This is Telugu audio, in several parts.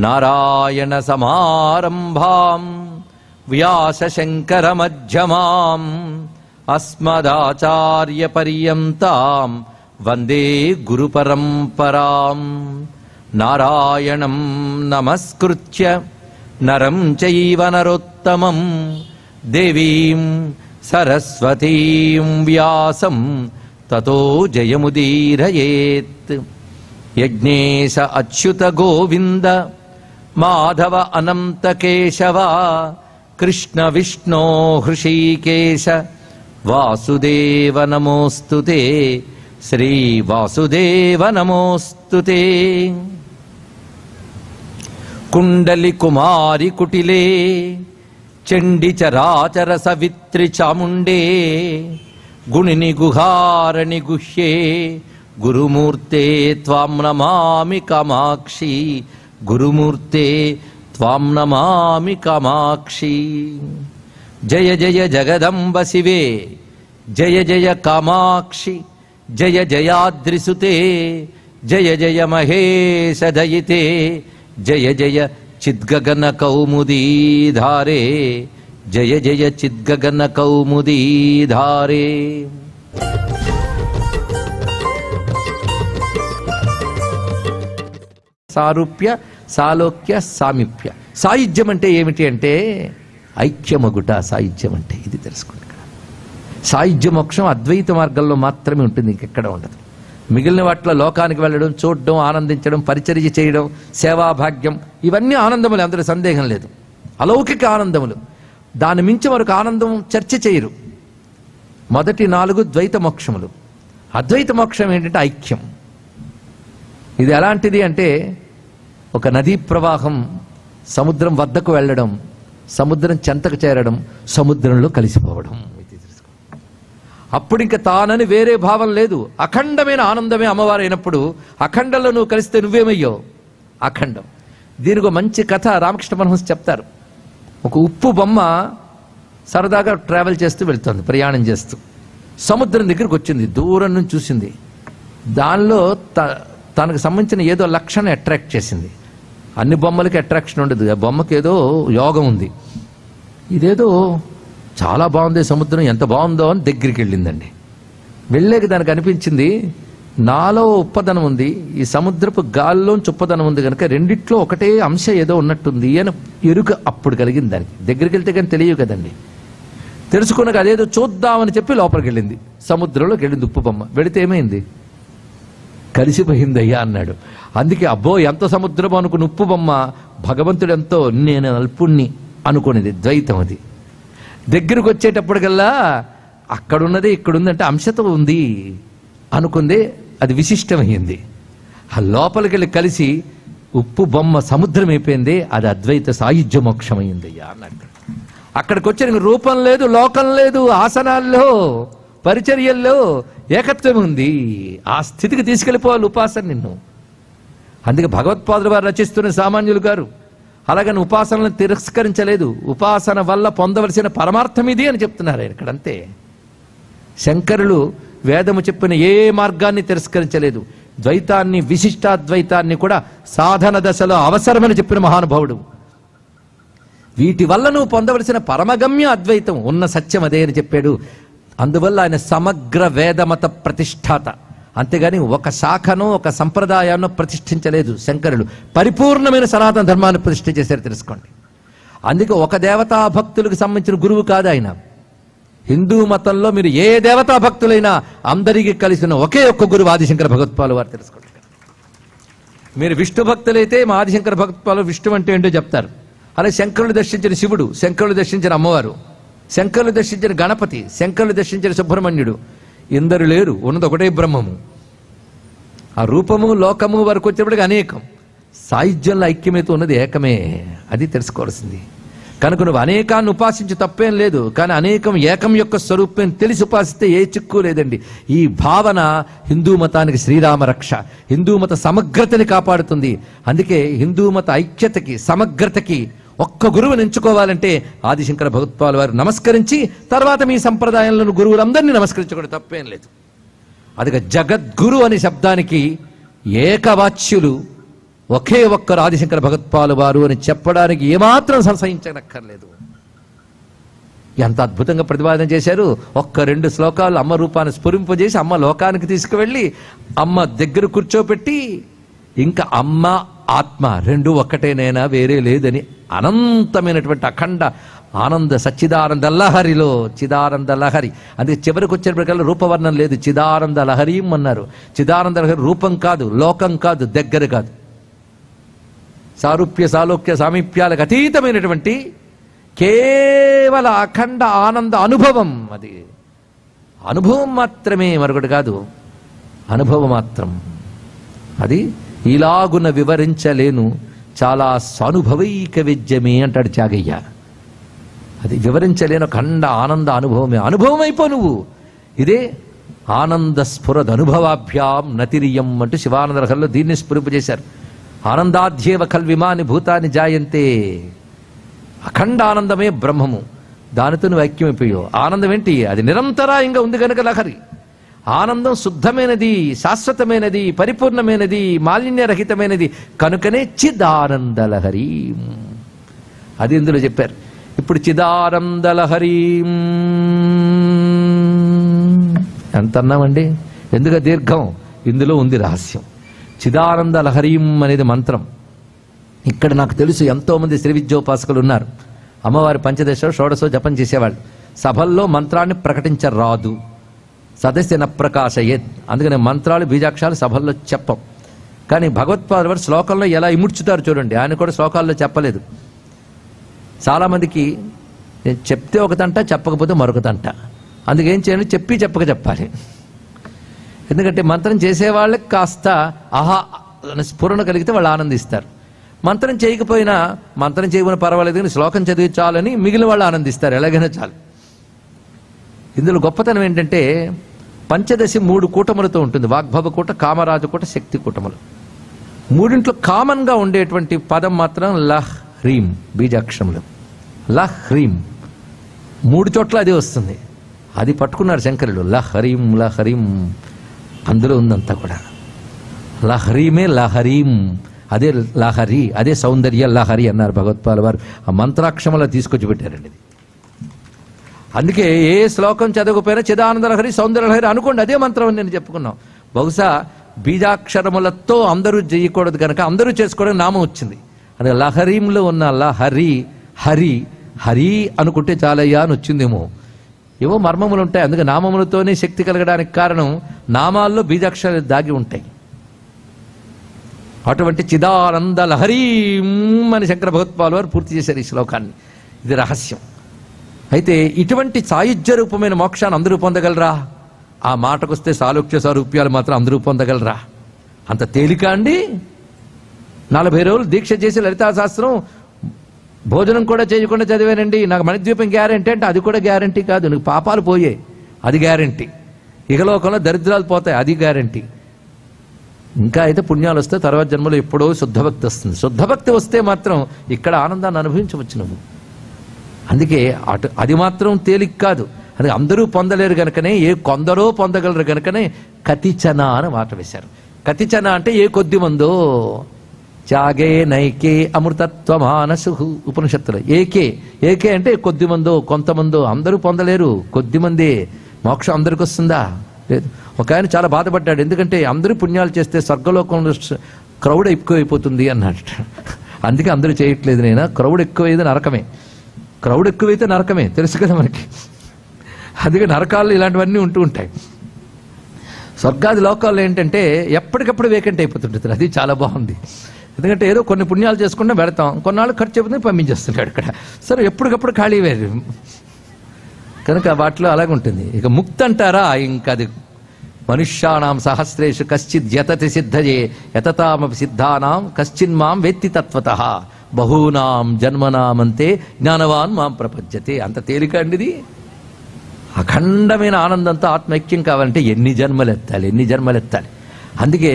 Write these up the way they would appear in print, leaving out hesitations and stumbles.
నారాయణ సమారంభాం వ్యాస శంకర మధ్యమాం అస్మదాచార్య పర్యంతాం వందే గురు పరంపరాం. నారాయణం నమస్కృత్య నరం చైవ నరోత్తమం దేవీం సరస్వతీం వ్యాసం తతో జయముదీరయేత్. యజ్ఞేశ అచ్యుత గోవింద మాధవ అనంత కేశవ కృష్ణ విష్ణో హృషీకేశ వాసుదేవ నమోస్తుతే. శ్రీ వాసుదేవ నమోస్తుతే. కుండలి కుమారి కుటిలే చండి చరాచర సవిత్రి చాముండే గుణిని గుహారణి గుహ్యే గురుమూర్తే త్వాం నమామి కామాక్షి. గురుమూర్తే త్వాం నమామి కామాక్షి. జయ జయ జగదంబ శివే జయ జయ కామాక్షి. జయ జయాద్రిసుతే జయ జయ మహేశ దయితే. జయ జయ చిద్గగన కౌముదీధారే. జయ జయ చిద్గగన కౌముదీధారే. సారూప్య సాలోక్య సామీప్య. సాయుధ్యం అంటే ఏమిటి అంటే ఐక్యమగుట. సాయుధ్యం అంటే ఇది తెలుసుకోండి. సాయుధ్య మోక్షం అద్వైత మార్గంలో మాత్రమే ఉంటుంది, ఇంకెక్కడ ఉండదు. మిగిలిన వాటిలో లోకానికి వెళ్ళడం, చూడడం, ఆనందించడం, పరిచర్య చేయడం, సేవాభాగ్యం, ఇవన్నీ ఆనందములు, అందులో సందేహం లేదు. అలౌకిక ఆనందములు. దాని మించి మరొక ఆనందం చర్చ చేయరు. మొదటి 4 ద్వైత మోక్షములు. అద్వైత మోక్షం ఏంటంటే ఐక్యం. ఇది ఎలాంటిది అంటే ఒక నదీ ప్రవాహం సముద్రం వద్దకు వెళ్ళడం, సముద్రం చెంతకు చేరడం, సముద్రంలో కలిసిపోవడం. అప్పుడు ఇంకా తానని వేరే భావం లేదు. అఖండమైన ఆనందమే అమ్మవారు అయినప్పుడు అఖండంలో నువ్వు కలిస్తే నువ్వేమయ్యో అఖండం. దీనికి మంచి కథ రామకృష్ణ పరమహంస చెప్తారు. ఒక ఉప్పు బొమ్మ సరదాగా ట్రావెల్ చేస్తూ వెళ్తుంది, ప్రయాణం చేస్తూ సముద్రం దగ్గరికి వచ్చింది. దూరం నుంచి చూసింది. దానిలో తనకు సంబంధించిన ఏదో లక్షణం అట్రాక్ట్ చేసింది. అన్ని బొమ్మలకి అట్రాక్షన్ ఉండదు, ఆ బొమ్మకి ఏదో యోగం ఉంది. ఇదేదో చాలా బాగుంది సముద్రం, ఎంత బాగుందో అని దగ్గరికి వెళ్ళిందండి. వెళ్ళాక దానికి అనిపించింది నాలో ఉప్పదనం ఉంది, ఈ సముద్రపు గాల్లోంచి ఉప్పదనం ఉంది కనుక రెండిట్లో ఒకటే అంశ ఏదో ఉన్నట్టుంది అని ఎరుక అప్పుడు కలిగింది దానికి. దగ్గరికి వెళ్తే కానీ తెలియదు కదండి. తెలుసుకున్నాక అదేదో చూద్దామని చెప్పి లోపలికి వెళ్ళింది, సముద్రంలోకి వెళ్ళింది ఉప్పు బొమ్మ. వెళితే ఏమైంది? కలిసిపోయిందయ్యా అన్నాడు. అందుకే అబ్బో ఎంత సముద్రం అనుకుని ఉప్పు బొమ్మ భగవంతుడు ఎంతో నేను అల్పుణ్ణి అనుకునేది. ద్వైతం అది. దగ్గరకు వచ్చేటప్పటికల్లా అక్కడున్నదే ఇక్కడుందంటే అంశతో ఉంది అనుకుంది, అది విశిష్టమైంది. ఆ లోపలికి వెళ్ళి కలిసి ఉప్పు బొమ్మ సముద్రం అయిపోయింది, అది అద్వైత సాయుధ్య మోక్షమైంది అయ్యా అన్నట్టు. అక్కడికి వచ్చే రూపం లేదు, లోకం లేదు, ఆసనాల్లో పరిచర్యల్లో ఏకత్వం ఉంది. ఆ స్థితికి తీసుకెళ్ళిపోవాలి ఉపాసన నిన్ను. అందుకే భగవత్పాదులు వారు రచిస్తున్న సామాన్యులు గారు అలాగని ఉపాసనలను తిరస్కరించలేదు. ఉపాసన వల్ల పొందవలసిన పరమార్థం ఇది అని చెప్తున్నారు ఇక్కడంతే. శంకరులు వేదము చెప్పిన ఏ మార్గాన్ని తిరస్కరించలేదు. ద్వైతాన్ని, విశిష్టాద్వైతాన్ని కూడా సాధన దశలో అవసరమని చెప్పిన మహానుభావుడు. వీటి వల్ల నువ్వు పొందవలసిన పరమగమ్య అద్వైతం ఉన్న సత్యం అదే అని చెప్పాడు. అందువల్ల ఆయన సమగ్ర వేదమత ప్రతిష్టాత. అంతేగాని ఒక శాఖను, ఒక సంప్రదాయాన్ని ప్రతిష్ఠించలేదు శంకరులు. పరిపూర్ణమైన సనాతన ధర్మాన్ని ప్రతిష్ఠ చేశారు, తెలుసుకోండి. అందుకే ఒక దేవతా భక్తులకు సంబంధించిన గురువు కాదు ఆయన. హిందూ మతంలో మీరు ఏ దేవతా భక్తులైనా అందరికీ కలిసిన ఒకే ఒక్క గురువు ఆదిశంకర భగవత్పాలు వారు, తెలుసుకోండి. మీరు విష్ణు భక్తులైతే మా ఆదిశంకర భగవత్పాలు విష్ణు అంటే ఏంటో చెప్తారు. అలాగే శంకరులు దర్శించిన శివుడు, శంకరులు దర్శించిన అమ్మవారు, శంకరులు దర్శించిన గణపతి, శంకరులు దర్శించిన సుబ్రహ్మణ్యుడు, ఇందరు లేరు, ఉన్నది ఒకటే బ్రహ్మము. ఆ రూపము లోకము వరకు వచ్చేప్పటికి అనేకం. సాయుధ్యంలో ఐక్యమైతే ఉన్నది ఏకమే, అది తెలుసుకోవాల్సింది. కనుక నువ్వు అనేకాన్ని ఉపాసించి తప్పేం లేదు, కానీ అనేకం ఏకం యొక్క స్వరూపం తెలిసి ఉపాసిస్తే ఏ చిక్కు లేదండి. ఈ భావన హిందూ మతానికి శ్రీరామ రక్ష, హిందూ మత సమగ్రతని కాపాడుతుంది. అందుకే హిందూ మత ఐక్యతకి, సమగ్రతకి ఒక్క గురువుని ఎంచుకోవాలంటే ఆదిశంకర భగవత్పాల్ వారు నమస్కరించి తర్వాత మీ సంప్రదాయంలో గురువులందరినీ నమస్కరించుకోవడం తప్పేం లేదు. అదిగా జగద్గురు అనే శబ్దానికి ఏకవాచ్యులు ఒకే ఒక్కరు ఆదిశంకర భగవత్పాలు వారు అని చెప్పడానికి ఏమాత్రం సంశయించనక్కర్లేదు. ఎంత అద్భుతంగా ప్రతిపాదన చేశారు. 1-2 శ్లోకాలు అమ్మ రూపాన్ని స్ఫురింపజేసి అమ్మ లోకానికి తీసుకువెళ్ళి అమ్మ దగ్గర కూర్చోపెట్టి ఇంకా అమ్మ ఆత్మ రెండు ఒక్కటేనైనా వేరే లేదని అనంతమైనటువంటి అఖండ ఆనంద సచ్చిదానంద లహరిలో చిదానంద లహరి. అందుకే చివరికి వచ్చేప్పటికల్లా రూపవర్ణం లేదు, చిదానంద లహరీం అన్నారు. చిదానంద లహరి రూపం కాదు, లోకం కాదు, దగ్గర కాదు, సారూప్య సాలోక్య సామీప్యాలకు అతీతమైనటువంటి కేవల అఖండ ఆనంద అనుభవం. అది అనుభవం మాత్రమే, మరొకటి కాదు, అనుభవం మాత్రం. అది ఇలాగున వివరించలేను, చాలా సానుభవైక విద్యమే అంటాడు త్యాగయ్య. అది వివరించలేను అఖండ ఆనంద అనుభవమే. అనుభవం అయిపో నువ్వు. ఇదే ఆనంద స్ఫురద అనుభవాభ్యాం నతిరియం అంటూ శివానంద లహరిలో దీన్ని స్ఫురింపజేశారు. ఆనందాధ్యేవ కల్విమాని భూతాన్ని జాయంతే. అఖండ ఆనందమే బ్రహ్మము, దానితో నువ్వు ఐక్యమైపోయావు. ఆనందం ఏంటి? అది నిరంతరాయంగా ఉంది కనుక లహరి. ఆనందం శుద్ధమైనది, శాశ్వతమైనది, పరిపూర్ణమైనది, మాలిన్యరహితమైనది కనుకనే చిదానంద లహరి. అది ఇందులో చెప్పారు. ఇప్పుడు చిదానంద లహరి ఎంత అన్నామండి? ఎందుకు దీర్ఘం? ఇందులో ఉంది రహస్యం. చిదానంద లహరీం అనేది మంత్రం. ఇక్కడ నాకు తెలుసు ఎంతోమంది శ్రీ విద్యోపాసకులు ఉన్నారు. అమ్మవారి పంచదశో షోడశో జపం చేసేవాళ్ళు. సభల్లో మంత్రాన్ని ప్రకటించరాదు, సదస్యన ప్రకాశయేత్. అందుకని మంత్రాలు బీజాక్షరాలు సభల్లో చెప్పం. కానీ భగవత్పాదుల వారు శ్లోకంలో ఎలా ఇముడ్చుతారు చూడండి. ఆయన కూడా శ్లోకాల్లో చెప్పలేదు. చాలామందికి నేను చెప్తే ఒకతంట, చెప్పకపోతే మరొకతంట. అందుకేం చేయాలి? చెప్పి చెప్పక చెప్పాలి. ఎందుకంటే మంత్రం చేసేవాళ్ళకి కాస్త ఆహా స్ఫురణ కలిగితే వాళ్ళు ఆనందిస్తారు. మంత్రం చేయకపోయినా మంత్రం చేయకపోయినా పర్వాలేదు కానీ శ్లోకం చదివి చాలని మిగిలిన వాళ్ళు ఆనందిస్తారు. ఎలాగైనా చాలు. ఇందులో గొప్పతనం ఏంటంటే పంచదశి 3 కూటములతో ఉంటుంది. వాగ్భవ కూట, కామరాజ కూట, శక్తి కూటములు. మూడింట్లో కామన్గా ఉండేటువంటి పదం మాత్రం లహ్ హ్రీం బీజాక్షరములు. లహ్ హ్రీం 3 చోట్ల అదే వస్తుంది. అది పట్టుకున్నారు శంకరులు. లహరీం లహరీం అందులో ఉందంతా కూడా. లహరీమే లహరీం, అదే లహరి, అదే సౌందర్య లహరి అన్నారు భగవత్పాల వారు. ఆ మంత్రాక్షరంలో తీసుకొచ్చి పెట్టారండి. అందుకే ఏ శ్లోకం చదవకపోయినా చిదానంద లహరి, సౌందర్య లహరి అనుకోండి, అదే మంత్రం అని నేను చెప్పుకున్నాం. బహుశా బీజాక్షరములతో అందరూ చేయకూడదు కనుక అందరూ చేసుకోవడానికి నామం వచ్చింది. అందుకే లహరీంలో ఉన్న లహరి హరి హరి అనుకుంటే చాలయ్యా అని వచ్చిందేమో. ఏవో మర్మములు ఉంటాయి. అందుకే నామములతోనే శక్తి కలగడానికి కారణం నామాల్లో బీజాక్షరాలు దాగి ఉంటాయి. అటువంటి చిదానంద లహరీం అని శంకర భగవత్పాల్ వారు పూర్తి చేశారు ఈ శ్లోకాన్ని. ఇది రహస్యం. అయితే ఇటువంటి సాయుధ్య రూపమైన మోక్షాన్ని అందరూ పొందగలరా? ఆ మాటకొస్తే సాలోక్య సారూప్యాలు మాత్రం అందరూ పొందగలరా? అంత తేలిక అండి? 40 రోజులు దీక్ష చేసి లలితా శాస్త్రం భోజనం కూడా చేయకుండా చదివానండి, నాకు మణిద్వీపం గ్యారంటీ అంటే అది కూడా గ్యారంటీ కాదు. నీకు పాపాలు పోయాయి, అది గ్యారంటీ. ఇహలోకంలో దరిద్రాలు పోతాయి, అది గ్యారంటీ. ఇంకా అయితే పుణ్యాలు వస్తే తర్వాత జన్మలో ఎప్పుడో శుద్ధభక్తి వస్తుంది. శుద్ధభక్తి వస్తే మాత్రం ఇక్కడ ఆనందాన్ని అనుభవించవచ్చు నువ్వు. అందుకే అది మాత్రం తేలిక కాదు. అది అందరూ పొందలేరు కనుకనే కొందరో పొందగలరు కనుకనే కతిచన అని మాట వేశారు. కతిచన అంటే ఏ కొద్ది మందో. త్యాగే నైకే అమృతత్వమానసు ఉపనిషత్తులు. ఏకే అంటే కొద్ది మందో, కొంతమందో. అందరూ పొందలేరు, కొద్ది మందే. మోక్షం అందరికి వస్తుందా? లేదు. ఒక ఆయన చాలా బాధపడ్డాడు. ఎందుకంటే అందరూ పుణ్యాలు చేస్తే స్వర్గలోకంలో క్రౌడ్ ఎక్కువైపోతుంది అన్నాడు. అందుకే అందరూ చేయట్లేదు. నేను క్రౌడ్ ఎక్కువైతే నరకమే, క్రౌడ్ ఎక్కువైతే నరకమే, తెలుసు కదా మనకి. అందుకే నరకాల్లో ఇలాంటివన్నీ ఉంటూ ఉంటాయి. స్వర్గాది లోకాల్లో ఏంటంటే ఎప్పటికప్పుడు వేకెంట్ అయిపోతుంటుంది. అది చాలా బాగుంది. ఎందుకంటే ఏదో కొన్ని పుణ్యాలు చేసుకుంటే పెడతాం, కొన్నాళ్ళు ఖర్చు అయిపోతుంది, పంపించేస్తున్నాడు ఇక్కడ. సరే ఎప్పటికప్పుడు ఖాళీ వేరు కనుక వాటిలో అలాగుంటుంది. ఇక ముక్తి అంటారా, ఇంకా అది మనుష్యానాం సహస్రేషు కశ్చిత్ యతతి సిద్ధయే యతతామపి సిద్ధానాం కశ్చిన్ మాం వేత్తి తత్వతః బహూనాం జన్మనామంతే జ్ఞానవాన్ మాం ప్రపంచతే. అంత తేలిక అండి ఇది. అఖండమైన ఆనందంతో ఆత్మైక్యం కావాలంటే ఎన్ని జన్మలెత్తాలి. అందుకే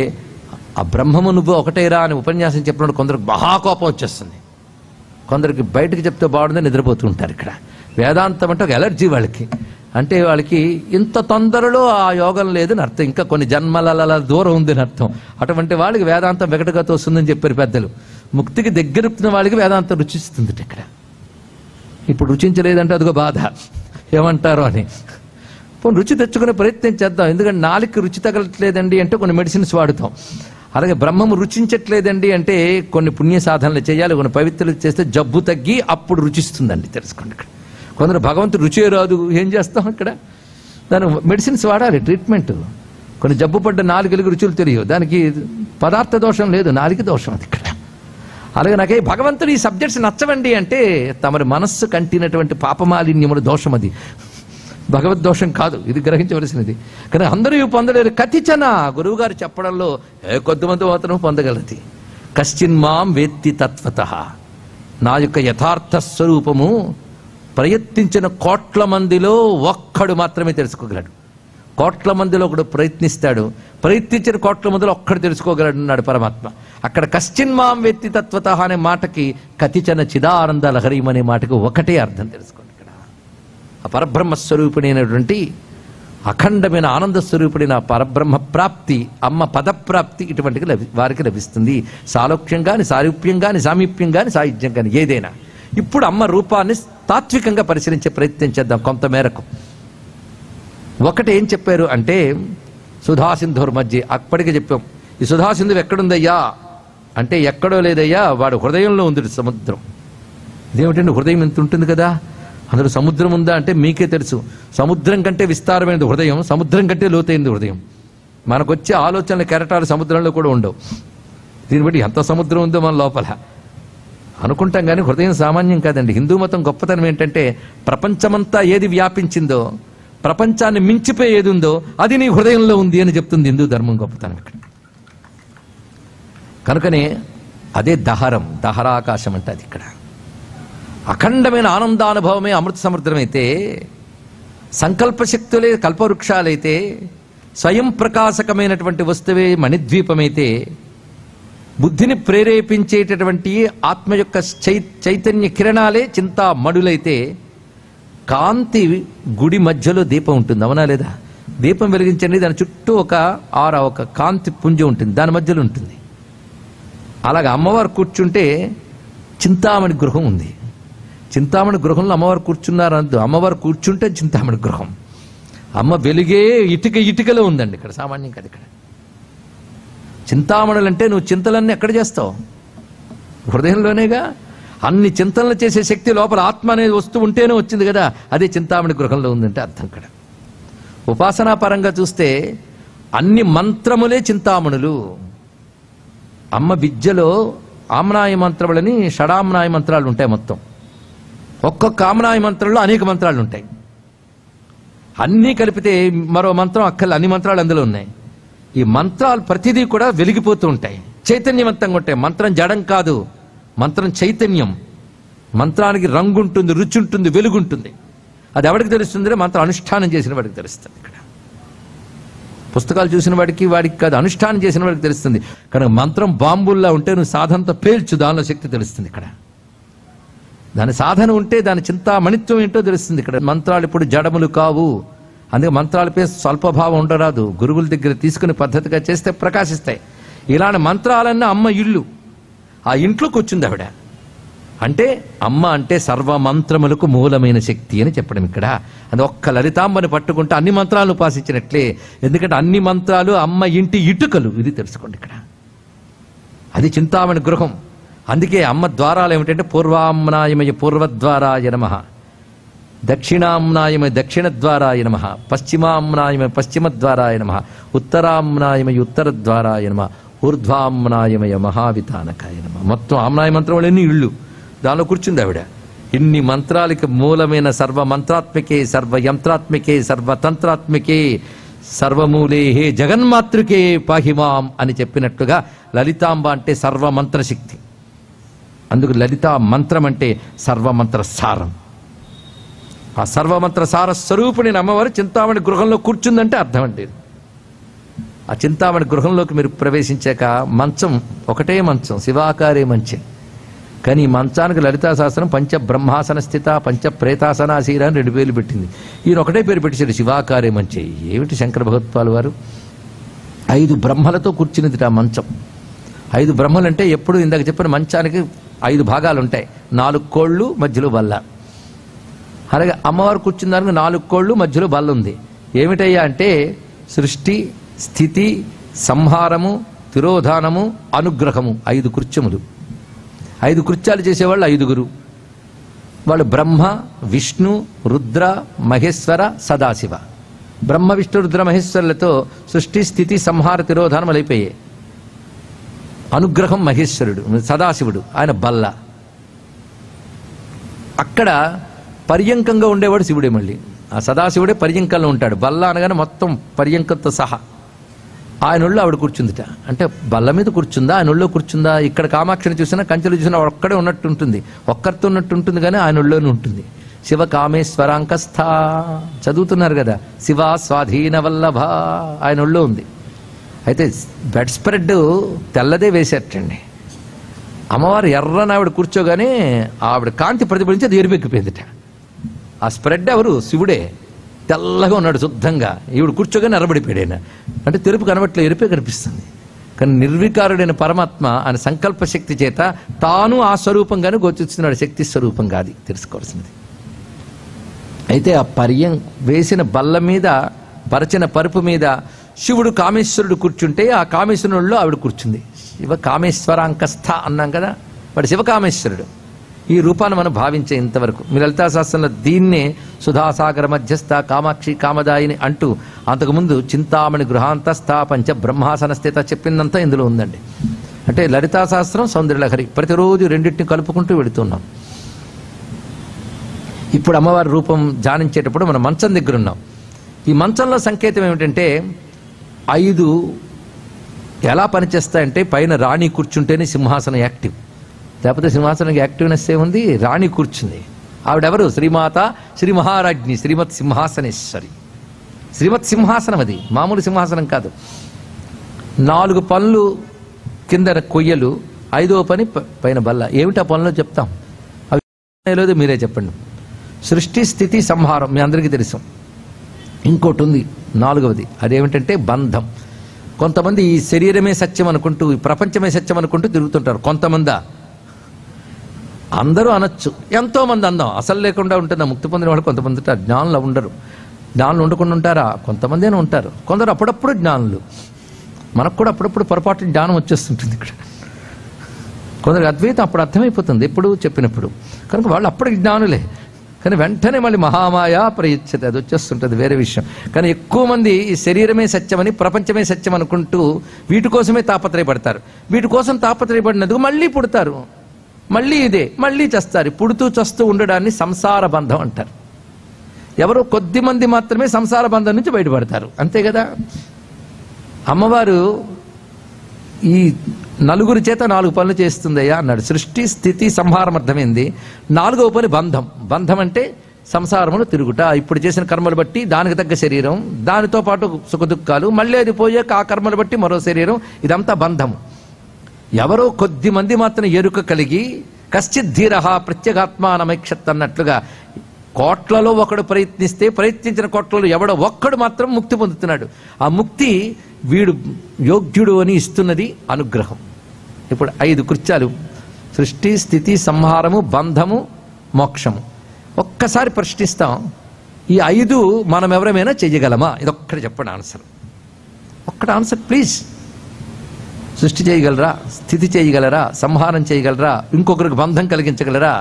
ఆ బ్రహ్మము నువ్వు ఒకటేరా అని ఉపన్యాసం చెప్పినప్పుడు కొందరికి మహాకోపం వచ్చేస్తుంది. కొందరికి బయటకు చెప్తే బాగుందని నిద్రపోతూ ఉంటారు. ఇక్కడ వేదాంతం అంటే ఒక ఎలర్జీ వాళ్ళకి. అంటే వాళ్ళకి ఇంత తొందరలో ఆ యోగం లేదని అర్థం, ఇంకా కొన్ని జన్మల దూరం ఉందని అర్థం. అటువంటి వాళ్ళకి వేదాంతం వెగటగత వస్తుందని చెప్పారు పెద్దలు. ముక్తికి దగ్గరున్న వాళ్ళకి వేదాంతం రుచిస్తుంది. ఇక్కడ ఇప్పుడు రుచించలేదంటే అదిగో బాధ, ఏమంటారో అని. పోనీ రుచి తెచ్చుకునే ప్రయత్నం చేద్దాం. ఎందుకంటే నాలుగుకి రుచి తగలట్లేదండి అంటే కొన్ని మెడిసిన్స్ వాడుతాం. అలాగే బ్రహ్మము రుచించట్లేదండి అంటే కొన్ని పుణ్య సాధనలు చేయాలి, కొన్ని పవిత్రలు చేస్తే జబ్బు తగ్గి అప్పుడు రుచిస్తుందండి. తెలుసుకోండి. ఇక్కడ కొందరు భగవంతుడు రుచే రాదు, ఏం చేస్తాం? ఇక్కడ దాని మెడిసిన్స్ వాడాలి, ట్రీట్మెంట్. కొన్ని జబ్బు పడ్డ నాలుగులకి రుచులు తెలియవు, దానికి పదార్థ దోషం లేదు, నాలుగు దోషం అది ఇక్కడ. అలాగే నాకే భగవంతుడు ఈ సబ్జెక్ట్స్ నచ్చవండి అంటే తమరి మనస్సు కంటినటువంటి పాపమాలిన్యముల దోషం, అది భగవద్దోషం కాదు. ఇది గ్రహించవలసినది. కానీ అందరూ పొందలేరు. కతిచన గురువు గారు చెప్పడంలో కొద్దిమంది మాత్రం పొందగలది. కశ్చిన్మాం వేత్తి తత్వతః, నా యొక్క యథార్థ స్వరూపము ప్రయత్నించిన కోట్ల మందిలో ఒక్కడు మాత్రమే తెలుసుకోగలడు. కోట్ల మందిలో ఒకడు ప్రయత్నిస్తాడు, ప్రయత్నించిన కోట్ల మందిలో ఒక్కడు తెలుసుకోగలడు అన్నాడు పరమాత్మ. అక్కడ కశ్చిన్మాం వేత్తి తత్వతః అనే మాటకి కతిచన చిదానంద లహరీం అనే మాటకి ఒకటే అర్థం. తెలుసుకోండి. ఆ పరబ్రహ్మస్వరూపిణైనటువంటి అఖండమైన ఆనంద స్వరూపుడైన పరబ్రహ్మ ప్రాప్తి, అమ్మ పదప్రాప్తి ఇటువంటికి వారికి లభిస్తుంది. సాలోక్యం కానీ, సారూప్యం కానీ, సామీప్యం కానీ, సాయుధ్యం కానీ ఏదైనా. ఇప్పుడు అమ్మ రూపాన్ని తాత్వికంగా పరిశీలించే ప్రయత్నం చేద్దాం కొంత మేరకు. ఒకటి ఏం చెప్పారు అంటే సుధాసింధుర్ మధ్య, అప్పటికే చెప్పాం. ఈ సుధాసింధువు ఎక్కడుందయ్యా అంటే ఎక్కడో లేదయ్యా, వాడు హృదయంలో ఉంది సముద్రం. ఇదేమిటండి హృదయం ఎంత ఉంటుంది కదా, అందులో సముద్రం ఉందా అంటే మీకే తెలుసు. సముద్రం కంటే విస్తారమైనది హృదయం, సముద్రం కంటే లోతైనది హృదయం. మనకొచ్చే ఆలోచనల కెరటాలు సముద్రంలో కూడా ఉండవు. దీన్ని బట్టి ఎంత సముద్రం ఉందో మన లోపల అనుకుంటాం. కానీ హృదయం సామాన్యం కాదండి. హిందూ మతం గొప్పతనం ఏంటంటే ప్రపంచమంతా ఏది వ్యాపించిందో, ప్రపంచాన్ని మించిపోయి ఏది ఉందో అది నీ హృదయంలో ఉంది అని చెప్తుంది హిందూ ధర్మం గొప్పతనం ఇక్కడ. కనుకనే అదే దహరం, దహరాకాశం అంటే అది ఇక్కడ. అఖండమైన ఆనందానుభవమే అమృత సముద్రమైతే, సంకల్పశక్తులే కల్పవృక్షాలైతే, స్వయం ప్రకాశకమైనటువంటి వస్తువే మణిద్వీపమైతే, బుద్ధిని ప్రేరేపించేటటువంటి ఆత్మ యొక్క చైతన్య కిరణాలే చింతామణులైతే, కాంతి గుడి మధ్యలో దీపం ఉంటుంది, అవునా లేదా? దీపం వెలిగించండి, దాని చుట్టూ ఒక కాంతి పుంజ ఉంటుంది, దాని మధ్యలో ఉంటుంది. అలాగే అమ్మవారు కూర్చుంటే చింతామణి గృహం ఉంది. చింతామణి గృహంలో అమ్మవారు కూర్చున్నారద్దు, అమ్మవారు కూర్చుంటే చింతామణి గృహం. అమ్మ వెలుగే ఇటుకలో ఉందండి ఇక్కడ, సామాన్యం కాదు ఇక్కడ. చింతామణులు అంటే నువ్వు చింతలన్నీ ఎక్కడ చేస్తావు? హృదయంలోనేగా. అన్ని చింతనలు చేసే శక్తి లోపల ఆత్మ అనేది వస్తూ ఉంటేనే వచ్చింది కదా, అదే చింతామణి గృహంలో ఉందంటే అర్థం ఇక్కడ. ఉపాసనా పరంగా చూస్తే అన్ని మంత్రములే చింతామణులు. అమ్మ విద్యలో ఆమ్నాయ మంత్రములని షడామ్నాయ మంత్రాలు ఉంటాయి. మొత్తం ఒక్కొక్క ఆమ్నాయ మంత్రంలో అనేక మంత్రాలు ఉంటాయి. అన్నీ కలిపితే మరో మంత్రం అక్కర్లే, అన్ని మంత్రాలు అందులో ఉన్నాయి. ఈ మంత్రాలు ప్రతిదీ కూడా వెలిగిపోతూ ఉంటాయి, చైతన్యవంతంగా ఉంటాయి. మంత్రం జడం కాదు, మంత్రం చైతన్యం. మంత్రానికి రంగు ఉంటుంది, రుచి ఉంటుంది, వెలుగుంటుంది. అది ఎవరికి తెలుస్తుంది? మంత్రం అనుష్ఠానం చేసిన వాడికి తెలుస్తుంది. ఇక్కడ పుస్తకాలు చూసిన వాడికి కాదు, అనుష్ఠానం చేసిన వాడికి తెలుస్తుంది. కనుక మంత్రం బాంబుల్లా ఉంటే నువ్వు సాధనతో పేల్చు, దానిలో శక్తి తెలుస్తుంది. ఇక్కడ దాని సాధన ఉంటే దాని చింతామణిత్వం ఏంటో తెలుస్తుంది. ఇక్కడ మంత్రాలు ఇప్పుడు జడములు కావు, అందుకే మంత్రాలపై స్వల్పభావం ఉండరాదు. గురువుల దగ్గర తీసుకుని పద్ధతిగా చేస్తే ప్రకాశిస్తాయి. ఇలాంటి మంత్రాలన్నీ అమ్మ ఇల్లు, ఆ ఇంట్లోకి వచ్చింది ఆవిడ. అంటే అమ్మ అంటే సర్వమంత్రములకు మూలమైన శక్తి అని చెప్పడం ఇక్కడ. అది ఒక్క లలితాంబని పట్టుకుంటే అన్ని మంత్రాలను ఉపాసించినట్లే. ఎందుకంటే అన్ని మంత్రాలు అమ్మ ఇంటి ఇటుకలు, ఇది తెలుసుకోండి ఇక్కడ. అది చింతామణి గృహం. అందుకే అమ్మ ద్వారాలు ఏమిటంటే పూర్వామ్నాయమయ పూర్వద్వారాయ నమః, దక్షిణామ్నాయమయ దక్షిణద్వారాయ నమః, పశ్చిమామ్నాయమయ పశ్చిమద్వారాయ నమః, ఉత్తరామ్నాయమయ ఉత్తరద్వారాయ నమః, ఊర్ధ్వామ్నాయమయ మహావితానకాయ నమః. మొత్తం ఆమ్నాయ మంత్రములన్నీ ఇళ్ళు, దానిలో కూర్చుంది ఆవిడ. ఇన్ని మంత్రాలకి మూలమైన సర్వ మంత్రాత్మికే, సర్వ యంత్రాత్మికే, సర్వతంత్రాత్మికే, సర్వమూలే హే జగన్మాతృకే పాహిమాం అని చెప్పినట్టుగా లలితాంబ అంటే సర్వమంత్రశక్తి. అందుకు లలితా మంత్రం అంటే సర్వమంత్ర సారం. ఆ సర్వమంత్ర సార స్వరూపిణి అమ్మవారు చింతామణి గృహంలో కూర్చుందంటే అర్థం అండి. ఆ చింతామణి గృహంలోకి మీరు ప్రవేశించాక మంచం ఒకటే మంచం, శివాకారే మంచం. కానీ ఈ మంచానికి లలితా సహస్రం పంచబ్రహ్మాసన స్థిత పంచప్రేతాసనాశీర అని 2 పేర్లు పెట్టింది. ఈయన ఒకటే పేరు పెట్టేశాడు, శివాకార్య మంచి. ఏమిటి శంకర భగవత్పాల్ వారు 5 బ్రహ్మలతో కూర్చున్నది ఆ మంచం. 5 బ్రహ్మలు అంటే ఎప్పుడు ఇందాక చెప్పిన మంచానికి 5 భాగాలు ఉంటాయి. 4 కోళ్ళు మధ్యలో బల్ల. అలాగే అమ్మవారు కూర్చున్న దానికి 4 కోళ్ళు మధ్యలో బల్ల ఉంది. ఏమిటయ్యా అంటే సృష్టి, స్థితి, సంహారము, తిరోధానము, అనుగ్రహము 5 కృత్యములు. 5 కృత్యాలు చేసేవాళ్ళు 5గురు. వాళ్ళు బ్రహ్మ, విష్ణు, రుద్ర, మహేశ్వర, సదాశివ. బ్రహ్మ, విష్ణు, రుద్ర, మహేశ్వరులతో సృష్టి, స్థితి, సంహార, తిరోధానం అయిపోయాయి. అనుగ్రహం మహేశ్వరుడు, సదాశివుడు, ఆయన బల్ల. అక్కడ పర్యంకంగా ఉండేవాడు శివుడే. మళ్ళీ ఆ సదాశివుడే పర్యంకంలో ఉంటాడు. బల్ల అనగానే మొత్తం పర్యంకంతో సహా. ఆయన ఒళ్ళో ఆవిడ కూర్చుందిట. అంటే బల్ల మీద కూర్చుందా, ఆయన ఒళ్ళో కూర్చుందా? ఇక్కడ కామాక్షిని చూసినా, కంచెలు చూసినా ఒక్కడే ఉన్నట్టు ఉంటుంది, ఒక్కరితో ఉన్నట్టు ఉంటుంది, కానీ ఆయన ఒళ్ళోనే ఉంటుంది. శివ కామేశ్వరాంకస్థ చదువుతున్నారు కదా, శివ స్వాధీన వల్లభ ఆయన ఒళ్ళో ఉంది. అయితే బెడ్ స్ప్రెడ్ తెల్లదే వేసేటండి. అమ్మవారు ఎర్రని ఆవిడ కూర్చోగానే ఆవిడ కాంతి ప్రతిఫలించి అది ఎరుపెక్కిపోయిందిట. ఆ స్ప్రెడ్ ఎవరు? శివుడే. తెల్లగా ఉన్నాడు శుద్ధంగా. ఈవిడ కూర్చోగానే ఎర్రబడిపోయాడు ఆయన. అంటే తెలుపు కనబట్లే, ఎరుపే కనిపిస్తుంది. కానీ నిర్వికారుడైన పరమాత్మ ఆయన సంకల్ప శక్తి చేత తాను ఆ స్వరూపంగానే గోచరిస్తున్నాడు, శక్తి స్వరూపంగా. అది తెలుసుకోవాల్సింది. అయితే ఆ వేసిన బల్ల మీద, పరచిన పరుపు మీద శివుడు కామేశ్వరుడు కూర్చుంటే ఆ కామేశ్వరుల్లో ఆవిడ కూర్చుంది. శివ కామేశ్వరాంకస్థ అన్నాం కదా, వాడు శివకామేశ్వరుడు. ఈ రూపాన్ని మనం భావించే ఇంతవరకు మీ లలితా శాస్త్రంలో దీన్నే సుధాసాగర మధ్యస్థ కామాక్షి కామదాయిని అంటూ, అంతకుముందు చింతామణి గృహాంతస్థ పంచ బ్రహ్మాసన స్థిత చెప్పిందంతా ఇందులో ఉందండి. అంటే లలితా శాస్త్రం, సౌందర్యలహరి ప్రతిరోజు రెండింటిని కలుపుకుంటూ వెళుతున్నాం. ఇప్పుడు అమ్మవారి రూపం ధ్యానించేటప్పుడు మనం మంచం దగ్గర ఉన్నాం. ఈ మంచంలో సంకేతం ఏమిటంటే 5 ఎలా పనిచేస్తాయంటే, పైన రాణి కూర్చుంటేనే సింహాసనం యాక్టివ్, లేకపోతే సింహాసనానికి యాక్టివ్నెస్ ఏముంది? రాణి కూర్చుంది. ఆవిడెవరు? శ్రీమాత శ్రీ మహారాజ్ఞి శ్రీమత్ సింహాసనేశ్వరి. శ్రీమత్ సింహాసనం, అది మామూలు సింహాసనం కాదు. 4 పనులు కింద కొయ్యలు, 5వ పని పైన బల్ల. ఏమిటి ఆ పనులు చెప్తాం, అవి లేదు మీరే చెప్పండి. సృష్టి, స్థితి, సంహారం మీ అందరికీ తెలుసు. ఇంకోటి ఉంది 4వది, అదేమిటంటే బంధం. కొంతమంది ఈ శరీరమే సత్యం అనుకుంటూ, ఈ ప్రపంచమే సత్యం అనుకుంటూ తిరుగుతుంటారు. కొంతమంది, అందరూ అనొచ్చు, ఎంతో మంది అందాం అసలు లేకుండా ఉంటుంది. ముక్తి పొందిన వాళ్ళు కొంతమంది ఉంటారు, జ్ఞానులు ఉండరు. జ్ఞానులు ఉండకుండా ఉంటారా? కొంతమంది ఉంటారు. కొందరు అప్పుడప్పుడు జ్ఞానులు. మనకు కూడా అప్పుడప్పుడు పొరపాటు జ్ఞానం వచ్చేస్తుంటుంది. ఇక్కడ కొందరికి అద్వైతం అప్పుడు అర్థమైపోతుంది, ఎప్పుడు చెప్పినప్పుడు. కనుక వాళ్ళు అప్పటికి జ్ఞానులే, కానీ వెంటనే మళ్ళీ మహామాయా ప్రయచ్చతి, అది వచ్చేస్తుంటుంది, వేరే విషయం. కానీ ఎక్కువ మంది ఈ శరీరమే సత్యమని, ప్రపంచమే సత్యం అనుకుంటూ వీటి కోసమే తాపత్రయపడతారు. వీటి కోసం తాపత్రయపడినందుకు మళ్ళీ పుడతారు, మళ్ళీ ఇదే, మళ్ళీ చేస్తారు. పుడుతూ చస్తూ ఉండడాన్ని సంసార బంధం అంటారు. ఎవరో కొద్ది మంది మాత్రమే సంసార బంధం నుంచి బయటపడతారు, అంతే కదా. అమ్మవారు ఈ 4 చేత 4 పనులు చేస్తుందయ్యా అన్నాడు. సృష్టి, స్థితి, సంహారం అర్థమైంది. 4వ పని బంధం. బంధం అంటే సంసారములు తిరుగుట. ఇప్పుడు చేసిన కర్మలు బట్టి దానికి తగ్గ శరీరం, దానితో పాటు సుఖదుఖాలు, మళ్ళీ అది పోయాక ఆ కర్మలు బట్టి మరో శరీరం, ఇదంతా బంధము. ఎవరో కొద్ది మంది మాత్రం ఎరుక కలిగి కశ్చిత్ ధీరః ప్రత్యేగాత్మానమైక్షత్ అన్నట్లుగా కోట్లలో ఒకడు ప్రయత్నిస్తే, ప్రయత్నించిన కోట్లలో ఎవడో ఒక్కడు మాత్రం ముక్తి పొందుతున్నాడు. ఆ ముక్తి వీడు యోగ్యుడు అని ఇస్తున్నది అనుగ్రహం. ఇప్పుడు 5 కృత్యాలు: సృష్టి, స్థితి, సంహారము, బంధము, మోక్షము. ఒక్కసారి ప్రశ్నిస్తాం, ఈ 5 మనం ఎవరమైనా చెయ్యగలమా? ఇదొక్కటి చెప్పండి ఆన్సర్. ఒక్కటి ఆన్సర్ ప్లీజ్. సృష్టి చేయగలరా? స్థితి చేయగలరా? సంహారం చేయగలరా? ఇంకొకరికి బంధం కలిగించగలరా?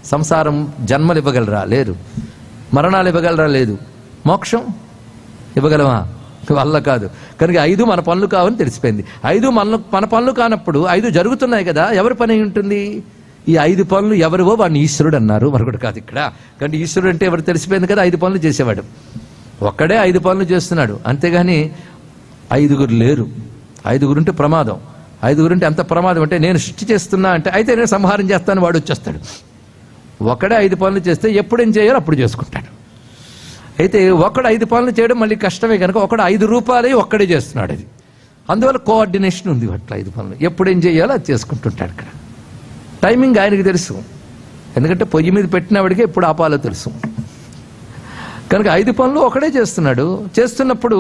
సంసారం జన్మలు ఇవ్వగలరా? లేదు. మరణాలు ఇవ్వగలరా? లేదు. మోక్షం ఇవ్వగలమా? వల్ల కాదు. కనుక 5 మన పనులు కావని తెలిసిపోయింది. 5 మన పనులు కానప్పుడు 5 జరుగుతున్నాయి కదా, ఎవరి పని ఉంటుంది? ఈ 5 పనులు ఎవరివో వాడిని ఈశ్వరుడు అన్నారు, మరొకటి కాదు ఇక్కడ. కానీ ఈశ్వరుడు అంటే ఎవరు తెలిసిపోయింది కదా, 5 పనులు చేసేవాడు. ఒక్కడే 5 పనులు చేస్తున్నాడు, అంతేగాని 5గురు లేరు. 5గురు ఉంటే ప్రమాదం. 5గురు ఉంటే ఎంత ప్రమాదం అంటే, నేను సృష్టి చేస్తున్నా అంటే అయితే నేను సంహారం చేస్తాను వాడు వచ్చేస్తాడు. ఒకడే 5 పనులు చేస్తే ఎప్పుడేం చేయాలో అప్పుడు చేసుకుంటాడు. అయితే ఒకడు 5 పనులు చేయడం మళ్ళీ కష్టమే కనుక ఒకడు 5 రూపాయలు ఒక్కడే చేస్తున్నాడు. అది అందువల్ల కోఆర్డినేషన్ ఉంది. అట్లా 5 పనులు ఎప్పుడేం చేయాలో అది చేసుకుంటుంటాడు. ఇక్కడ టైమింగ్ ఆయనకి తెలుసు, ఎందుకంటే పొయ్యి మీద పెట్టినవాడికి ఎప్పుడు ఆపాలో తెలుసు. కనుక 5 పనులు ఒకడే చేస్తున్నాడు. చేస్తున్నప్పుడు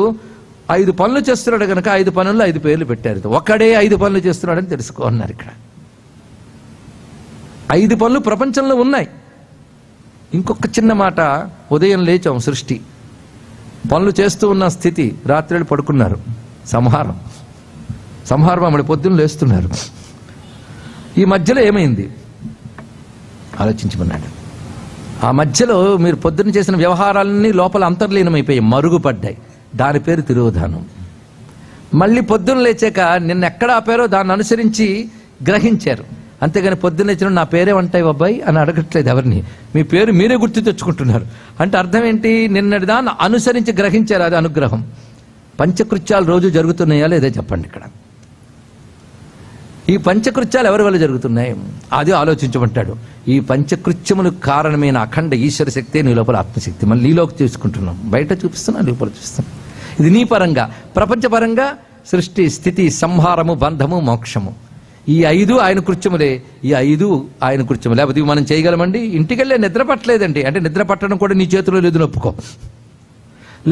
5 పనులు చేస్తున్నాడు కనుక 5 పనుల్లో 5 పేర్లు పెట్టారు. ఒకడే 5 పనులు చేస్తున్నాడని తెలుసుకో అన్నారు ఇక్కడ. 5 పనులు ప్రపంచంలో ఉన్నాయి. ఇంకొక చిన్న మాట, ఉదయం లేచాం, సృష్టి పనులు చేస్తూ ఉన్న స్థితి, రాత్రులు పడుకున్నారు, సంహారం అమ్మడి పొద్దున్న లేస్తున్నారు. ఈ మధ్యలో ఏమైంది ఆలోచించమన్నాడు. ఆ మధ్యలో మీరు పొద్దున్న చేసిన వ్యవహారాలన్నీ లోపల అంతర్లీనమైపోయాయి, మరుగుపడ్డాయి. దాని పేరు తిరోధానం. మళ్ళీ పొద్దున్న లేచాక నిన్న ఎక్కడ ఆపారో దాన్ని అనుసరించి గ్రహించారు. అంతేగాని పొద్దున్న లేచిన నా పేరే ఉంటాయి అబ్బాయి అని అడగట్లేదు ఎవరిని. మీ పేరు మీరే గుర్తు తెచ్చుకుంటున్నారు. అంటే అర్థం ఏంటి? నిన్నటి దాన్ని అనుసరించి గ్రహించారు, అది అనుగ్రహం. పంచకృత్యాలు రోజు జరుగుతున్నాయా లేదా చెప్పండి ఇక్కడ. ఈ పంచకృత్యాలు ఎవరి వల్ల జరుగుతున్నాయి అది ఆలోచించమంటాడు. ఈ పంచకృత్యములకు కారణమైన అఖండ ఈశ్వర శక్తే నీ లోపల ఆత్మశక్తి. మళ్ళీ నీలోకి తీసుకుంటున్నాం, బయట చూపిస్తున్నా, లోపల చూస్తున్నాం. ఇది నీ పరంగా. ప్రపంచపరంగా సృష్టి, స్థితి, సంహారము, బంధము, మోక్షము. ఈ 5 ఆయన కృత్యములే. ఈ 5 ఆయన కృత్యము. లేకపోతే ఇవి మనం చేయగలమండి? ఇంటికెళ్ళే నిద్ర పట్టలేదండి అంటే నిద్ర పట్టడం కూడా నీ చేతిలో లేదు, నొప్పుకో.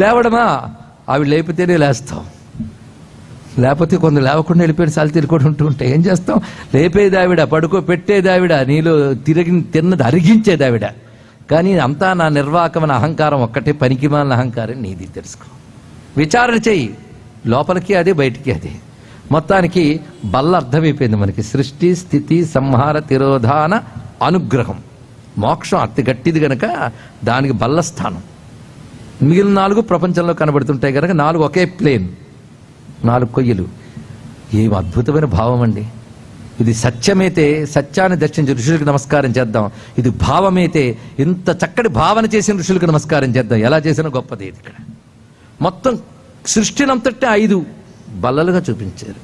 లేవడమా? అవి లేపితేనే లేస్తాం, లేకపోతే కొందరు లేవకుండా వెళ్ళిపోయిన సార్లు తిరుగుడు ఉంటూ ఉంటాయి. ఏం చేస్తాం? లేపేదావిడ, పడుకో పెట్టేదావిడ, నీలో తిన్నది అరిగించేదావిడ. కానీ అంతా నా నిర్వాహకమైన అహంకారం ఒక్కటే, పనికిమాలిన అహంకారం నీది. తెలుసుకో, విచారణ చెయ్యి. లోపలికి అదే, బయటికి అదే. మొత్తానికి బల్ల అర్థమైపోయింది మనకి. సృష్టి, స్థితి, సంహార, తిరోధాన, అనుగ్రహం. మోక్షం అతి గట్టిది గనక దానికి బల్ల స్థానం. మిగిలిన 4 ప్రపంచంలో కనబడుతుంటాయి కనుక 4 ఒకే ప్లేన్, 4 కొయ్యలు. ఏం అద్భుతమైన భావం అండి ఇది. సత్యమైతే సత్యాన్ని దర్శించి ఋషులకు నమస్కారం చేద్దాం. ఇది భావమైతే ఇంత చక్కటి భావన చేసిన ఋషులకు నమస్కారం చేద్దాం. ఎలా చేసినా గొప్పది ఇది. ఇక్కడ మొత్తం సృష్టినంతటే 5 బల్లలుగా చూపించారు.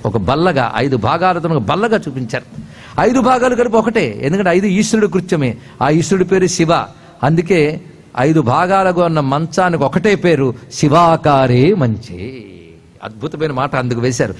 ఒక బల్లగా 5 భాగాలతో బల్లగా చూపించారు. 5 భాగాలు కలిపి ఒకటే, ఎందుకంటే 5 ఈశ్వరుడు కృత్యమే. ఆ ఈశ్వరుడి పేరు శివ. అందుకే 5 భాగాలుగా ఉన్న మంచానికి ఒకటే పేరు, శివాకారే మంచే. అద్భుతమైన మాట అందుకు వేశారు.